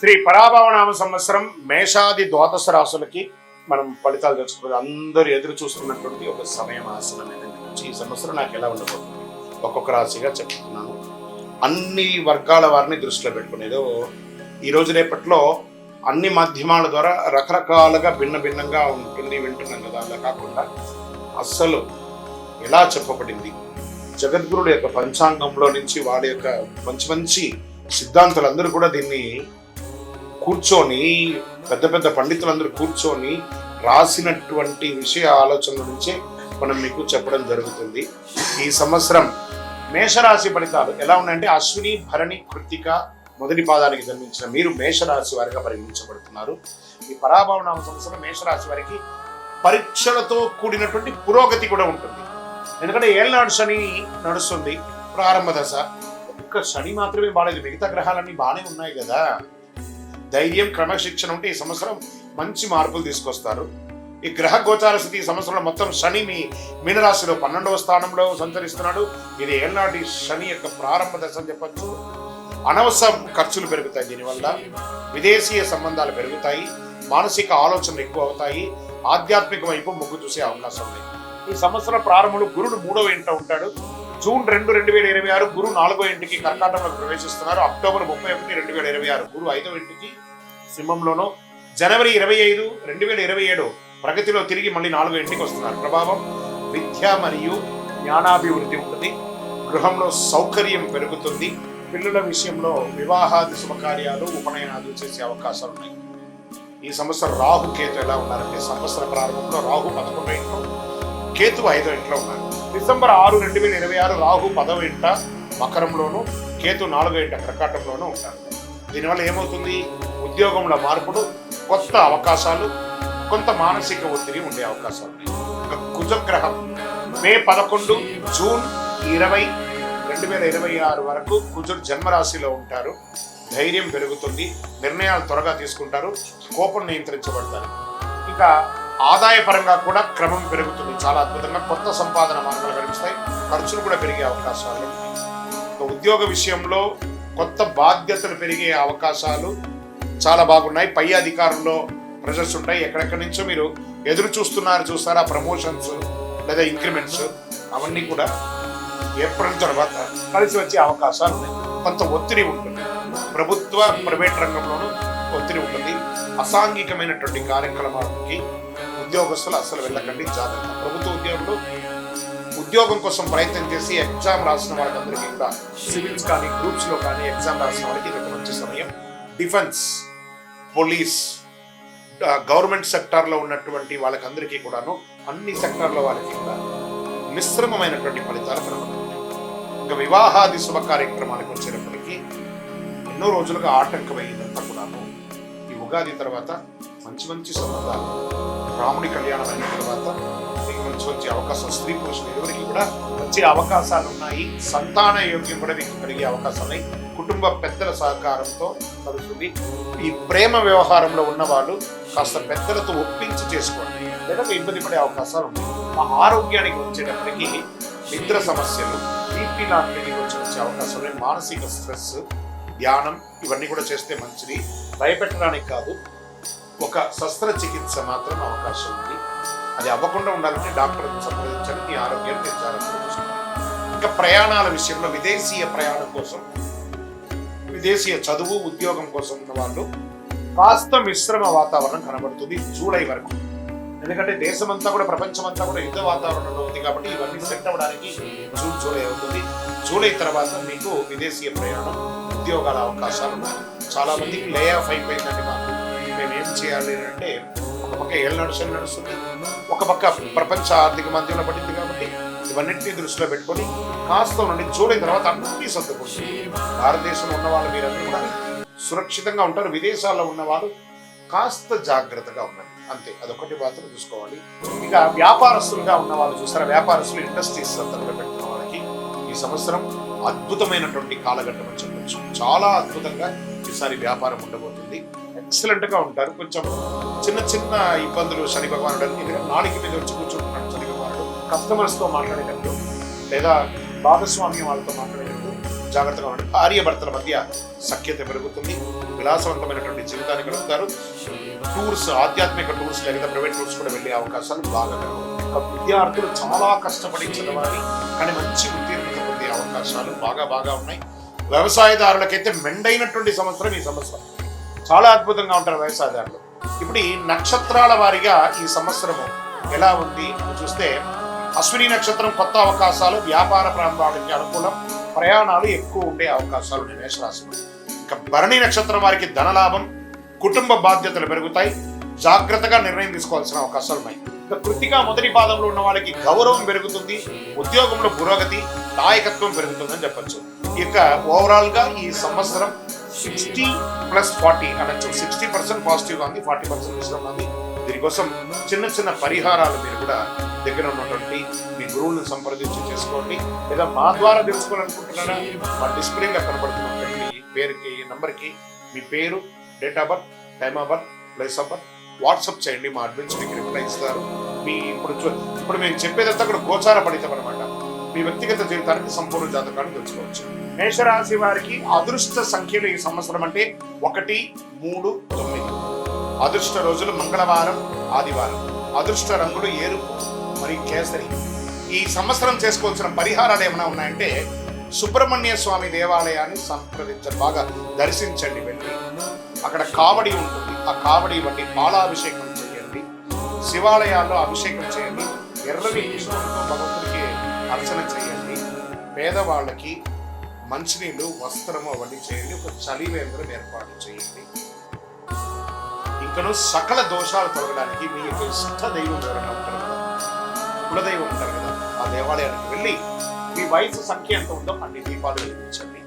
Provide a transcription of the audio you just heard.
శ్రీ పరాభవనామ సంవత్సరం మేషాది ద్వాదశ రాశులకి మనం ఫలితాలు తెలుసుకోవాలి. అందరూ ఎదురు చూస్తున్నటువంటి ఒక సమయం ఆసనం ఏదంటే ఈ సంవత్సరం నాకు ఎలా ఉండబోతుంది ఒక్కొక్క రాశిగా చెప్తున్నాను. అన్ని వర్గాల వారిని దృష్టిలో పెట్టుకునేదో ఈ రోజు రేపట్లో అన్ని మాధ్యమాల ద్వారా రకరకాలుగా భిన్నంగా ఉంటుంది వింటున్నాం కదా. అలా కాకుండా అస్సలు ఎలా చెప్పబడింది జగద్గురుడు యొక్క పంచాంగంలో నుంచి వాడి యొక్క మంచి సిద్ధాంతులందరూ కూడా దీన్ని కూర్చొని పెద్ద పండితులందరూ కూర్చొని రాసినటువంటి విషయ ఆలోచనల నుంచే మనం మీకు చెప్పడం జరుగుతుంది. ఈ సంవత్సరం మేషరాశి ఫలితాలు ఎలా ఉన్నాయంటే అశ్విని భరణి కృత్తిక మొదటి పాదానికి జన్మించిన మీరు మేషరాశి వారిగా పరిగణించబడుతున్నారు. ఈ పరాభవనామ సంవత్సరం మేషరాశి వారికి పరీక్షలతో కూడినటువంటి పురోగతి కూడా ఉంటుంది. ఎందుకంటే ఏళ్ళనాడు శని నడుస్తుంది, ప్రారంభ దశ. ఒక్క శని మాత్రమే బాగాలేదు, మిగతా గ్రహాలన్నీ బాగానే ఉన్నాయి కదా. ధైర్యం క్రమశిక్షణ ఉంటే ఈ సంవత్సరం మంచి మార్పులు తీసుకొస్తారు. ఈ గ్రహ గోచార స్థితి ఈ సంవత్సరంలో మొత్తం శని మీ మీనరాశిలో 12వ స్థానంలో సంచరిస్తున్నాడు. ఇది ఏళ్ళనాటి శని యొక్క ప్రారంభ దశ అని చెప్పచ్చు. అనవసర ఖర్చులు పెరుగుతాయి, దీనివల్ల విదేశీయ సంబంధాలు పెరుగుతాయి, మానసిక ఆలోచనలు ఎక్కువ అవుతాయి, ఆధ్యాత్మిక వైపు మొగ్గు చూసే అవకాశం ఉంది. ఈ సంవత్సరం ప్రారంభంలో గురుడు 3వ ఇంట ఉంటాడు. జూన్ 2, 2026 గురు 4వ ఇంటికి కర్కాటకంలోకి ప్రవేశిస్తున్నారు. అక్టోబర్ 31, 2026 గురు 5వ ఇంటికి సింహంలోనూ, జనవరి 25, 2027 ప్రగతిలో తిరిగి మళ్ళీ 4వ ఇంటికి వస్తున్నారు. ప్రభావం విద్య మరియు జ్ఞానాభివృద్ధి ఉంటుంది. గృహంలో సౌకర్యం పెరుగుతుంది. పిల్లల విషయంలో వివాహాది శుభకార్యాలు ఉపనయనాలు చేసే అవకాశాలు ఉన్నాయి. ఈ సంవత్సరం రాహు కేతు ఎలా ఉన్నారంటే సంవత్సర ప్రారంభంలో రాహు 11వ ఇంట్లో, కేతు 5వ ఇంట్లో ఉన్నారు. డిసెంబర్ 6, 2026 రాహు 10వ ఇంట మకరంలోను, కేతు 4వ ఇంట కర్కాటకంలోనూ ఉంటారు. దీనివల్ల ఏమవుతుంది? ఉద్యోగంలో మార్పులు, కొత్త అవకాశాలు, కొంత మానసిక ఒత్తిడి ఉండే అవకాశాలు ఉన్నాయి. కుజగ్రహం మే 11, జూన్ 20, 2026 వరకు కుజుడు జన్మరాశిలో ఉంటారు. ధైర్యం పెరుగుతుంది, నిర్ణయాలు త్వరగా తీసుకుంటారు, కోపం నియంత్రించబడతారు. ఇంకా ఆదాయ పరంగా కూడా క్రమం పెరుగుతుంది. చాలా అద్భుతంగా కొత్త సంపాదన మార్గాలు కనిపిస్తాయి. ఖర్చులు కూడా పెరిగే అవకాశాలు ఉన్నాయి. ఉద్యోగ విషయంలో కొత్త బాధ్యతలు పెరిగే అవకాశాలు చాలా బాగున్నాయి. పై అధికారంలో ప్రెషర్స్ ఉంటాయి. ఎక్కడెక్కడి నుంచో మీరు ఎదురు చూస్తారా ప్రమోషన్స్ లేదా ఇంక్రిమెంట్స్, అవన్నీ కూడా ఏప్రిల్ తర్వాత కలిసి వచ్చే అవకాశాలు ఉన్నాయి. కొంత ఒత్తిడి ఉంటుంది. ప్రభుత్వ ప్రైవేట్ రంగంలోనూ ఒత్తిడి ఉంటుంది. అసాంఘికమైనటువంటి కార్యక్రమాలకి ఉద్యోగస్తులు అస్సలు వెళ్ళకండి, జాగ్రత్త. ప్రభుత్వ ఉద్యోగులు ఉద్యోగం కోసం ప్రయత్నం చేసి ఎగ్జామ్ రాసిన వాళ్ళందరికీ కూడా సివిల్స్ కానీ గ్రూప్స్లో కానీ ఎగ్జామ్ రాసిన వాళ్ళకి ఇది మంచి సమయం. డిఫెన్స్, పోలీస్, గవర్నమెంట్ సెక్టార్లో ఉన్నటువంటి వాళ్ళకందరికీ కూడాను అన్ని సెక్టార్ల వాళ్ళకి కూడా మిశ్రమమైనటువంటి ఫలితాలు కనబడుతున్నాయి. ఇంకా వివాహాది శుభ కార్యక్రమాలకు వచ్చేటప్పటికీ ఎన్నో రోజులుగా ఆటంకమైందంతా కూడాను ఈ ఉగాది తర్వాత మంచి సంబంధాలు, రాముడి కళ్యాణం అయిన తర్వాత మీకు మంచి అవకాశం, స్త్రీ పురుషులు ఎవరికి కూడా వచ్చే అవకాశాలు ఉన్నాయి. సంతాన యోగ్యం కూడా మీకు కలిగే అవకాశాలు ఉన్నాయి. కుటుంబ పెద్దల సహకారంతో కలుగుతుంది. ఈ ప్రేమ వ్యవహారంలో ఉన్న వాళ్ళు కాస్త పెద్దలతో ఒప్పించి చేసుకోండి, లేదా ఇబ్బంది పడే అవకాశాలు ఉన్నాయి. మా ఆరోగ్యానికి వచ్చేటప్పటికి నిద్ర సమస్యలు, బీపీ లాంటివి వచ్చే అవకాశాలు ఉన్నాయి. మానసిక స్ట్రెస్, ధ్యానం ఇవన్నీ కూడా చేస్తే మంచిది. భయపెట్టడానికి కాదు, ఒక శస్త్రచికిత్స మాత్రం అవకాశం ఉంది. అది అవ్వకుండా ఉండాలంటే డాక్టర్ని సంప్రదించండి. మీ ఆరోగ్యాన్ని మీరు జాగ్రత్తగా చూసుకోండి. ఇంకా ప్రయాణాల విషయంలో విదేశీయ ప్రయాణం కోసం, విదేశీయ చదువు ఉద్యోగం కోసం ఉన్న వాళ్ళు కాస్త మిశ్రమ వాతావరణం కనబడుతుంది జూలై వరకు. ఎందుకంటే దేశమంతా కూడా ప్రపంచమంతా కూడా యుద్ధ వాతావరణంలో ఉంది కాబట్టి ఇవన్నీ సెట్ అవ్వడానికి జూన్ జూలై అవుతుంది. జూలై తర్వాత మీకు విదేశీయ ప్రయాణం, ఉద్యోగాల అవకాశాలు ఉన్నాయి. చాలా మందికి లే ఆఫ్ అయిపోయిందండి. మాకు మేము ఏం చేయాలి అంటే ఒక పక్క ఏళ్ళనాడు శని నడుస్తుంది, ఒక పక్క ప్రపంచ ఆర్థిక మాధ్యమంలో పడింది కాబట్టి ఇవన్నింటినీ దృష్టిలో పెట్టుకొని కాస్త నుండి జూలై తర్వాత అన్ని సర్దుకుంటుంది. భారతదేశంలో ఉన్న వాళ్ళు మీరందరూ కూడా సురక్షితంగా ఉంటారు. విదేశాల్లో ఉన్నవాళ్ళు కాస్త జాగ్రత్తగా ఉండండి, అంతే. అదొకటి మాత్రం చూసుకోవాలి. ఇక వ్యాపారస్తులుగా ఉన్న వాళ్ళు చూస్తారా, వ్యాపారస్తులు ఇండస్ట్రీస్ అంతా పెట్టుకున్న వాళ్ళకి ఈ సంవత్సరం అద్భుతమైనటువంటి కాలఘట్టం అని చెప్పచ్చు. చాలా అద్భుతంగా ఈసారి వ్యాపారం ఉండబోతుంది. ఎక్సలెంట్ గా ఉంటారు. కొంచెం చిన్న ఇబ్బందులు శని భగవానుడు నాలుగు మీద వచ్చి కూర్చుంటున్నాడు. శని భగవానుడు కస్టమర్స్ తో మాట్లాడేటప్పుడు లేదా భాగస్వామ్యం వాళ్ళతో మాట్లాడేటప్పుడు జాగ్రత్తగా ఉండండి. భార్య భర్తల మధ్య సఖ్యత పెరుగుతుంది. విలాసవంతమైనటువంటి జీవితాన్ని గడుపుతారు. టూర్స్, ఆధ్యాత్మిక టూర్స్ లేదా ప్రైవేట్ టూర్స్ కూడా వెళ్ళే అవకాశాలు బాగా పెరుగుతాయి. విద్యార్థులు చాలా కష్టపడి చదవాలి కానీ మంచి ఉత్తీర్ణత పొందే అవకాశాలు బాగా ఉన్నాయి. వ్యవసాయదారులకైతే మెండైనటువంటి సంవత్సరం ఈ సంవత్సరం. చాలా అద్భుతంగా ఉంటారు వ్యవసాయదారులు. ఇప్పుడు ఈ నక్షత్రాల వారిగా ఈ సంవత్సరము ఎలా ఉంది అని చూస్తే, అశ్విని నక్షత్రం కొత్త అవకాశాలు, వ్యాపార ప్రారంభానికి అనుకూలం, ప్రయాణాలు ఎక్కువ ఉండే అవకాశాలు ఉన్నాయి మేషరాశి. ఇక భరణి నక్షత్రం వారికి ధనలాభం, కుటుంబ బాధ్యతలు పెరుగుతాయి, జాగ్రత్తగా నిర్ణయం తీసుకోవాల్సిన అవకాశాలు ఉన్నాయి. ఇక కృత్తిక మొదటి పాదంలో ఉన్న వాళ్ళకి గౌరవం పెరుగుతుంది, ఉద్యోగంలో పురోగతి, నాయకత్వం పెరుగుతుందని చెప్పచ్చు. ఇక ఓవరాల్ గా ఈ సంవత్సరం 60+40 అనొచ్చు. 60% పాజిటివ్ గా ఉంది, 40% మిశ్రమంగా ఉంది. దీనికోసం చిన్న పరిహారాలు మీరు కూడా దగ్గర ఉన్నటువంటి మీ గురువులను సంప్రదించి చేసుకోండి. లేదా మా ద్వారా తెలుసుకోవాలనుకుంటున్నారా, మా డిస్ప్లేగా కనబడుతున్నటువంటి పేరుకి, నంబర్కి మీ పేరు, date of birth, time of birth, place of birth WhatsApp చేయండి. మా అడ్మిన్స్ మీకు రిప్లై ఇస్తారు. మీ ఇప్పుడు మేము చెప్పేదంతా కూడా గోచార ఫలితం అనమాట. మీ వ్యక్తిగత జీవితానికి సంపూర్ణ జాతకాన్ని తెలుసుకోవచ్చు. మేషరాశి వారికి అదృష్ట సంఖ్యలు ఈ సంవత్సరం అంటే 1, 3, 9. అదృష్ట రోజులు మంగళవారం, ఆదివారం. అదృష్ట రంగులు ఎరుపు మరియు కేసరి. ఈ సంవత్సరం చేసుకోవాల్సిన పరిహారాలు ఏమైనా ఉన్నాయంటే, సుబ్రహ్మణ్య స్వామి దేవాలయాన్ని సంప్రదించండి, బాగా దర్శించండి. వెళ్ళి అక్కడ కావడి ఉంటుంది, ఆ కావడి బట్టి పాలాభిషేకం చేయండి. శివాలయాల్లో అభిషేకం చేయండి. ఎర్రని విష్ణువుతో భగవంతుడికి అర్చన చేయండి. పేదవాళ్ళకి మంచినీళ్ళు, వస్త్రము అవన్నీ చేయండి. ఒక చలివేంద్రం ఏర్పాటు చేయండి. ఇంకను సకల దోషాలు తొలగడానికి మీ యొక్క ఇష్ట దైవం ఎవరైనా ఉంటారు కదా, కులదైవం ఉంటారు కదా, ఆ దేవాలయానికి వెళ్ళి మీ వయసు సంఖ్య ఎంత ఉందో అన్ని దీపాలు వెలిగించండి.